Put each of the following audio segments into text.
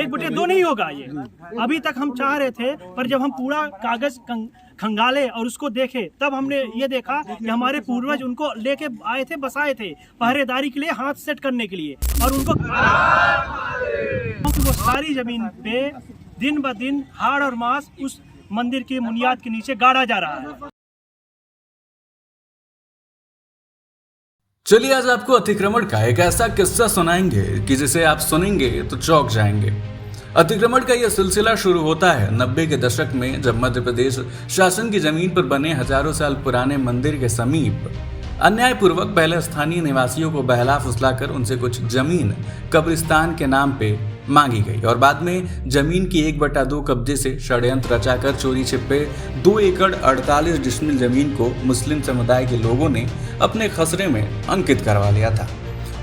एक बटे दो नहीं होगा ये। अभी तक हम चाह रहे थे, पर जब हम पूरा कागज खंगाले और उसको देखे तब हमने ये देखा कि हमारे पूर्वज उनको लेके आए थे, बसाए थे पहरेदारी के लिए, हाथ सेट करने के लिए, और उनको वो सारी जमीन पे दिन ब दिन हाड़ और मांस उस मंदिर के बुनियाद के नीचे गाड़ा जा रहा है। चलिए आज आपको अतिक्रमण का एक ऐसा किस्सा सुनाएंगे कि जिसे आप सुनेंगे तो चौंक जाएंगे। अतिक्रमण का यह सिलसिला शुरू होता है 90 के दशक में, जब मध्य प्रदेश शासन की जमीन पर बने हजारों साल पुराने मंदिर के समीप अन्यायपूर्वक पहले स्थानीय निवासियों को बहला फुसलाकर उनसे कुछ जमीन कब्रिस्तान के नाम पे मांगी गई और बाद में जमीन की 1/2 कब्जे से षड्यंत्र रचाकर चोरी छिपे 2 एकड़ 48 डिसमिल जमीन को मुस्लिम समुदाय के लोगों ने अपने खसरे में अंकित करवा लिया था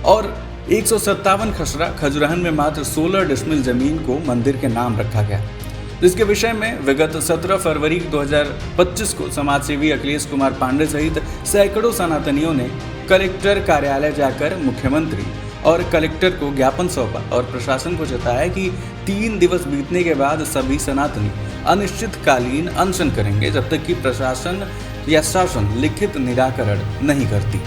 और 157 खसरा खजुराहन में मात्र 16 डिसमिल जमीन को मंदिर के नाम रखा गया, जिसके विषय में विगत 17 फरवरी 2025 को समाजसेवी अखिलेश कुमार पांडे सहित सैकड़ों सनातनियों ने कलेक्टर कार्यालय जाकर मुख्यमंत्री और कलेक्टर को ज्ञापन सौंपा और प्रशासन को चेताया कि 3 दिवस बीतने के बाद सभी सनातनी अनिश्चितकालीन अनशन करेंगे जब तक कि प्रशासन या शासन लिखित निराकरण नहीं करती।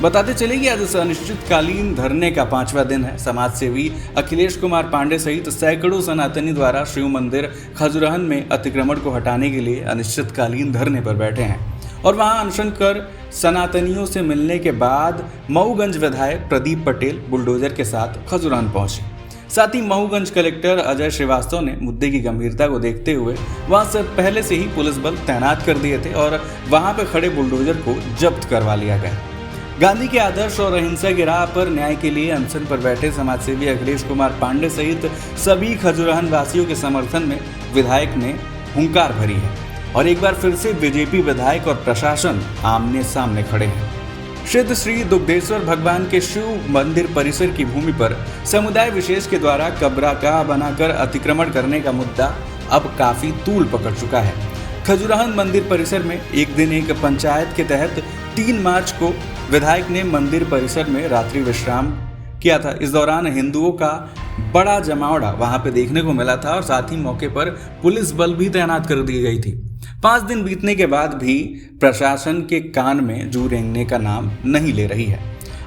बताते चले कि आज इस अनिश्चितकालीन धरने का 5वां दिन है। समाजसेवी अखिलेश कुमार पांडे सहित सैकड़ों सनातनी द्वारा शिव मंदिर खजुराहन में अतिक्रमण को हटाने के लिए अनिश्चितकालीन धरने पर बैठे हैं और वहां अनशन कर सनातनियों से मिलने के बाद मऊगंज विधायक प्रदीप पटेल बुलडोजर के साथ खजुराहन पहुंचे। साथ ही मऊगंज कलेक्टर अजय श्रीवास्तव ने मुद्दे की गंभीरता को देखते हुए वहां से पहले से ही पुलिस बल तैनात कर दिए थे और वहां पर खड़े बुलडोजर को जब्त करवा लिया गया। गांधी के आदर्श और अहिंसा की राह पर न्याय के लिए अनशन पर बैठे समाजसेवी अखिलेश कुमार पांडे सहित सभी खजुराहन वासियों के समर्थन में विधायक ने हुंकार भरी है और एक बार फिर से बीजेपी विधायक और प्रशासन आमने सामने खड़े हैं। सिद्ध श्री दुग्धेश्वर भगवान के शिव मंदिर परिसर की भूमि पर समुदाय विशेष के द्वारा कब्रगाह बनाकर अतिक्रमण करने का मुद्दा अब काफी तूल पकड़ चुका है। खजुराहन मंदिर परिसर में एक दिन एक पंचायत के तहत 3 मार्च को विधायक ने मंदिर परिसर में रात्रि विश्राम किया था। इस दौरान हिंदुओं का बड़ा जमावड़ा वहां पे देखने को मिला था और साथ ही मौके पर पुलिस बल भी तैनात कर दी गई थी। 5 दिन बीतने के बाद भी प्रशासन के कान में जू रेंगने का नाम नहीं ले रही है।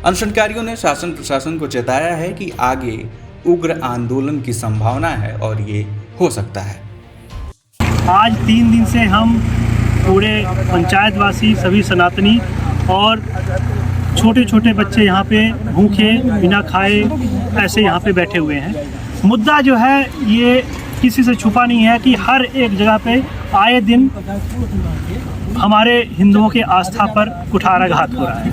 अनशनकारियों ने शासन प्रशासन को चेताया है कि आगे उग्र आंदोलन की संभावना है और ये हो सकता है। आज 3 दिन से हम पूरे पंचायतवासी, सभी सनातनी और छोटे छोटे बच्चे यहाँ पे भूखे बिना खाए ऐसे यहाँ पे बैठे हुए हैं। मुद्दा जो है ये किसी से छुपा नहीं है कि हर एक जगह पे आए दिन हमारे हिंदुओं के आस्था पर कुठाराघात हो रहा है।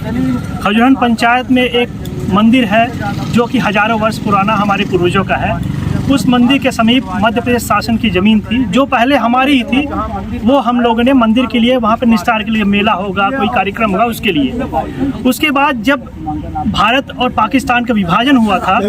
खजुराहन पंचायत में एक मंदिर है जो कि हजारों वर्ष पुराना हमारे पूर्वजों का है। उस मंदिर के समीप मध्य प्रदेश शासन की ज़मीन थी जो पहले हमारी ही थी। वो हम लोगों ने मंदिर के लिए वहाँ पर निस्तार के लिए मेला होगा, कोई कार्यक्रम होगा उसके लिए। उसके बाद जब भारत और पाकिस्तान का विभाजन हुआ था,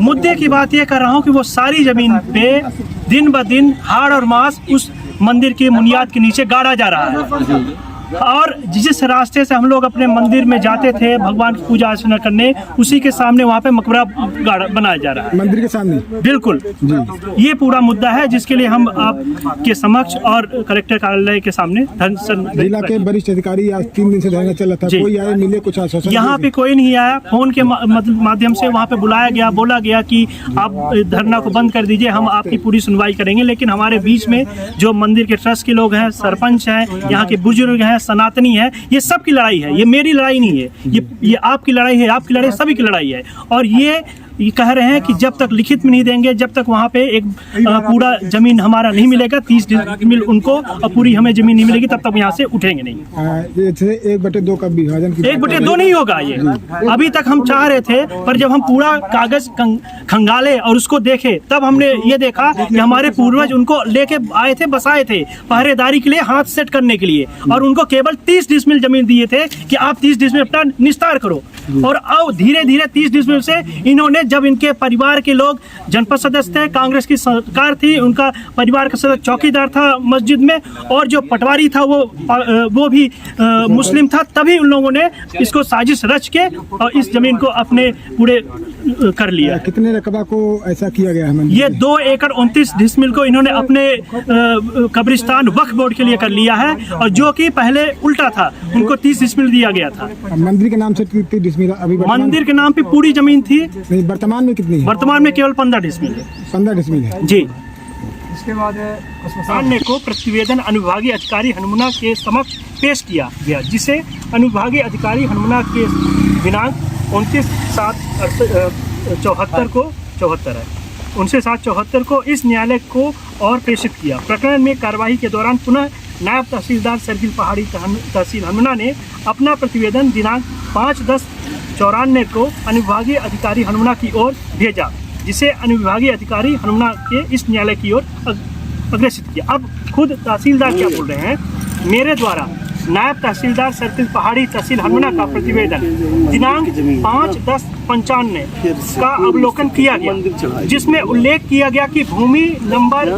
मुद्दे की बात ये कर रहा हूँ कि वो सारी ज़मीन पे दिन ब दिन हाड़ और मांस उस मंदिर के बुनियाद के नीचे गाड़ा जा रहा है। और जिस रास्ते से हम लोग अपने मंदिर में जाते थे भगवान की पूजा अर्चना करने, उसी के सामने वहाँ पे मकबरा बनाया जा रहा है मंदिर के सामने। बिल्कुल जी। ये पूरा मुद्दा है जिसके लिए हम आपके समक्ष और कलेक्टर कार्यालय के सामने जिला के वरिष्ठ अधिकारी आज 3 दिन से धरना चल रहा था, कोई आए मिले, कुछ आश्वासन? यहाँ पे कोई नहीं आया। फोन के माध्यम से वहाँ पे बुलाया गया, बोला गया कि आप धरना को बंद कर दीजिए, हम आपकी पूरी सुनवाई करेंगे। लेकिन हमारे बीच में जो मंदिर के ट्रस्ट के लोग हैं, सरपंच हैं, यहाँ के बुजुर्ग हैं, सनातनी है, ये सब की लड़ाई है। ये मेरी लड़ाई नहीं है, ये आपकी लड़ाई है, आपकी लड़ाई सभी की लड़ाई है। और ये कह रहे हैं कि जब तक लिखित में नहीं देंगे, जब तक वहाँ पे एक पूरा जमीन हमारा नहीं मिलेगा, 30 डिसमिल उनको और पूरी हमें जमीन नहीं मिलेगी, तब तक यहाँ से उठेंगे नहीं। 1/2 का विभाजन 1/2 नहीं होगा ये। अभी तक हम चाह रहे थे, पर जब हम पूरा कागज खंगाले और उसको देखे तब हमने ये देखा कि हमारे पूर्वज उनको लेके आए थे, बसाए थे पहरेदारी के लिए, हाथ सेट करने के लिए, और उनको केवल 30 डिसमिल जमीन दिए थे कि आप 30 डिसमिल अपना निस्तार करो। और अब धीरे धीरे 30 डिसमिल से इन्होंने, जब इनके परिवार के लोग जनपद सदस्य थे, कांग्रेस की सरकार थी, उनका परिवार का सदस्य चौकीदार था मस्जिद में, और जो पटवारी था वो भी मुस्लिम था, तभी उन लोगों ने इसको साजिश रच के और इस जमीन को अपने पूरे कर लिया। कितने रकबा को ऐसा किया गया है? ये 2 एकड़ 29 डिसमिल को इन्होंने अपने कब्रिस्तान वक्फ बोर्ड के लिए कर लिया है, और जो कि पहले उल्टा था, उनको 30 डिसमिल दिया गया था। मंदिर के नाम से कितनी डिसमिल अभी? मंदिर के नाम पे पूरी जमीन थी। नहीं, वर्तमान में कितनी है? वर्तमान में केवल 15 डिसमिल है। 15 डिसमिल है जी। इसके बाद सामने को प्रतिवेदन अनुविभागीय अधिकारी हनुमना के समक्ष पेश किया गया, जिसे अनुविभागीय अधिकारी हनुमना के दिनांक 29/7/74 को इस न्यायालय को और प्रेषित किया। प्रकरण में कार्यवाही के दौरान पुनः नायब तहसीलदार सर्किल पहाड़ी तहसील हनुमना ने अपना प्रतिवेदन दिनांक 5/10/94 को अनुविभागीय अधिकारी हनुमना की ओर भेजा, जिसे अनुविभागीय अधिकारी हनुमना के इस न्यायालय की ओर अग्रेसित किया। अब खुद तहसीलदार क्या बोल रहे हैं? मेरे द्वारा नायब तहसीलदार सर्किल पहाड़ी तहसील हनुमना का प्रतिवेदन दिनांक 5/10/95 का अवलोकन किया गया, जिसमें उल्लेख किया गया कि भूमि नंबर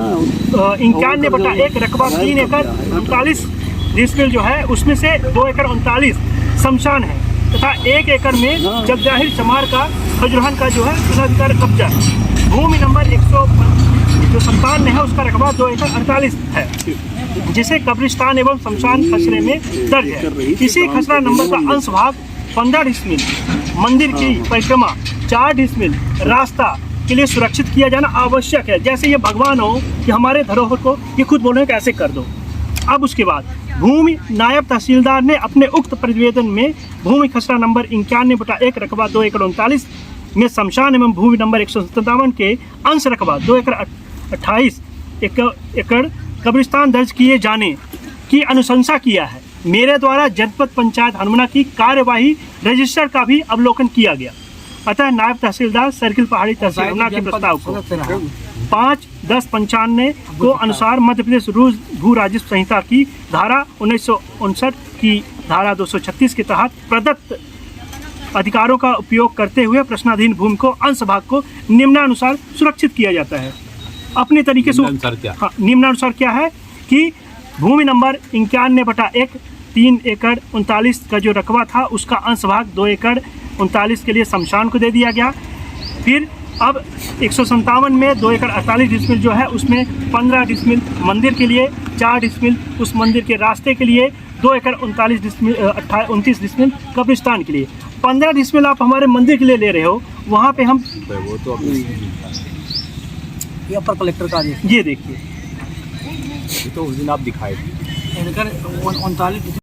91/1 रकबा 3 एकड़ 39 डिसमिल जो है, उसमें से 2 एकड़ 39 शमशान है तथा 1 एकड़ में जगजाहिर चमार का खजुरान का जो है गुणाधिकार कब्जा है। भूमि नंबर 157 है, उसका रकबा 2 एकड़ 48 है, जिसे कब्रिस्तान एवं शमशान खसरे में दर्ज है। इसी खसरा नंबर का अंश भाग 15 डिसमिल मंदिर की परिक्रमा, 4 डिसमिल रास्ता के लिए सुरक्षित किया जाना आवश्यक है। जैसे ये भगवान हो कि हमारे धरोहर को ये खुद बोल रहे हैं कैसे कर दो। अब उसके बाद भूमि नायब तहसीलदार ने अपने उक्त प्रतिवेदन में भूमि खसरा नंबर 91/1 रकबा 2 एकड़ 39 में शमशान एवं भूमि नंबर 157 के अंश रकबा 2 एकड़ 28 एकड़ कब्रिस्तान दर्ज किए जाने की अनुशंसा किया है। मेरे द्वारा जनपद पंचायत हनुमना की कार्यवाही रजिस्टर का भी अवलोकन किया गया। अतः नायब तहसीलदार सर्किल पहाड़ी तहसील हनुमना के प्रस्ताव को 5/10/95 को अनुसार मध्य प्रदेश भू राजस्व संहिता की धारा 1959 की धारा 236 के तहत प्रदत्त अधिकारों का उपयोग करते हुए प्रश्नाधीन भूमि को अंश भाग को निम्नानुसार सुरक्षित किया जाता है। अपने तरीके से निम्नानुसार क्या है कि भूमि नंबर 91/1 3 एकड़ 39 का जो रकबा था, उसका अंश भाग 2 एकड़ 39 के लिए शमशान को दे दिया गया। फिर अब 157 में 2 एकड़ 48 डिसमिल जो है, उसमें 15 डिसमिल मंदिर के लिए, 4 डिसमिल उस मंदिर के रास्ते के लिए, 2 एकड़ 29 डिसमिल कब्रिस्तान के लिए। 15 डिसमिल आप हमारे मंदिर के लिए ले रहे हो, वहाँ पे हम वो तो ये अपर कलेक्टर का ये देखिए, तो उस दिन आप दिखाए थे 39